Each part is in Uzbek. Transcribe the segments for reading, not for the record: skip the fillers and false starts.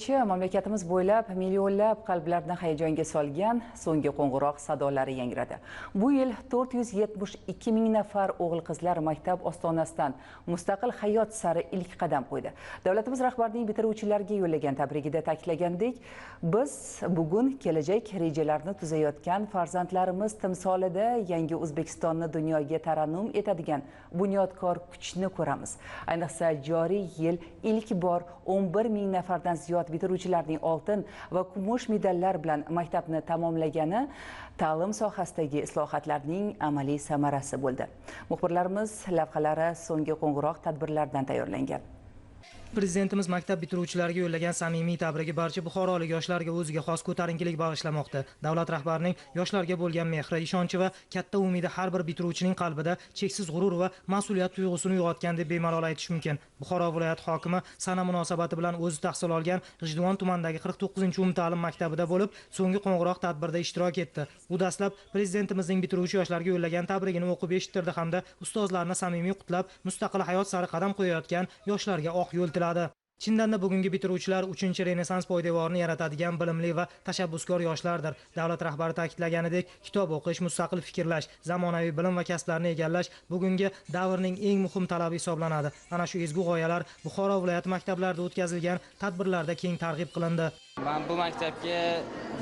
kelishi mamlakatimiz bo'ylab millionlab qalblarni hayajonga solgan so'nggi qo'ng'iroq sadolari yangradi. Bu yil 472 ming nafar o'g'il-qizlar maktab ostonasidan mustaqil hayot sari ilk qadam qo'ydi. Davlatimiz rahbarining bitiruvchilarga yo'llagan tabrigida ta'kidlagandek, biz bugun kelajak rejalarini tuzayotgan farzandlarimiz timsolida yangi O'zbekistonni dunyoga tarannum etadigan bunyodkor kuchni ko'ramiz. Ayniqsa joriy yil ilk bor 11 ming nafardan ziyod bitiruvchilarning oltin va kumush medallar bilan maktabni tamomlagani ta'lim sohasidagi islohotlarning amaliy samarasi bo'ldi. Muxbirlarimiz lavhalari so'nggi qo'ng'iroq tadbirlardan tayyorlangan. Prezidentimiz maktab bitiruvchilariga yo'llagan samimiy tabrigi barcha buxorolik yoshlarga o'ziga xos ko'tarinkilik bag'ishlamoqda. Davlat rahbarining yoshlarga bo'lgan mehri, ishonchi va katta umidi har bir bitiruvchining qalbida cheksiz g'urur va mas'uliyat tuyg'usini uyg'otgan deb bemalol aytish mumkin. Buxoro viloyat hokimi sana munosabati bilan o'zi tahsil olgan G'ijduvon tumanidagi 49-umumta'lim maktabida bo'lib, so'nggi qo'ng'iroq tadbirda ishtirok etdi. U dastlab prezidentimizning bitiruvchi yoshlarga yo'llagan tabrigini o'qib eshittirdi hamda ustozlarni samimiy qutlab, mustaqil hayot sari qadam qo'yayotgan yoshlarga oq yo'l tiladi. Chindanda bugungi bitiruvchilar 3-Renessans poydevorini yaratadigan bilimli va tashabbuskor yoshlardir. Davlat rahbari ta'kidlaganidek, kitob o'qish, mustaqil fikrlash, zamonaviy bilim va kasblarni egallash bugungi davrning eng muhim talabi hisoblanadi. Ana shu ezgu g'oyalar Buxoro viloyati maktablarida o'tkazilgan tadbirlarda keng targ'ib qilindi. Men bu maktabga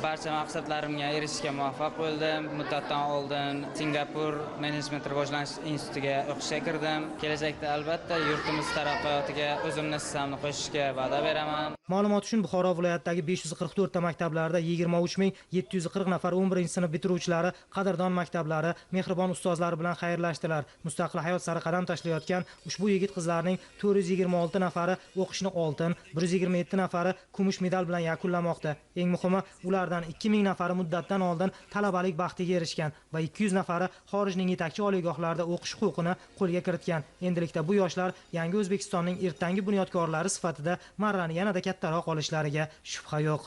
barcha maqsadlarimga erishishga muvaffaq bo'ldim. Muddatdan oldin Singapur Management rivojlanish institutiga o'qishga kirdim. Kelajakda albatta yurtimiz taraqqiyotiga o'zimning hissamni qo'shishga va'da beraman. Ma'lumot uchun Buxoro viloyatidagi 544 ta maktablarda 23740 nafar 11-sinf bitiruvchilari qadrdon maktablari, mehribon ustozlari bilan xayrlashdilar. Mustaqil hayot sari qadam tashlayotgan ushbu yigit-qizlarning 426 nafari o'qishni oltin, 127 nafari kumush medal bilan yakunlamoqda. Eng muhimi, ulardan 2000 nafari muddatdan oldin talabalik baxtiga erishgan va 200 nafari xorijning yetakchi oliygohlarida o'qish huquqini qo'lga kiritgan. Endilikda bu yoshlar yangi O'zbekistonning ertangi bunyodkorlari sifatida marrani yanada kattaroq olishlariga shubha yo'q.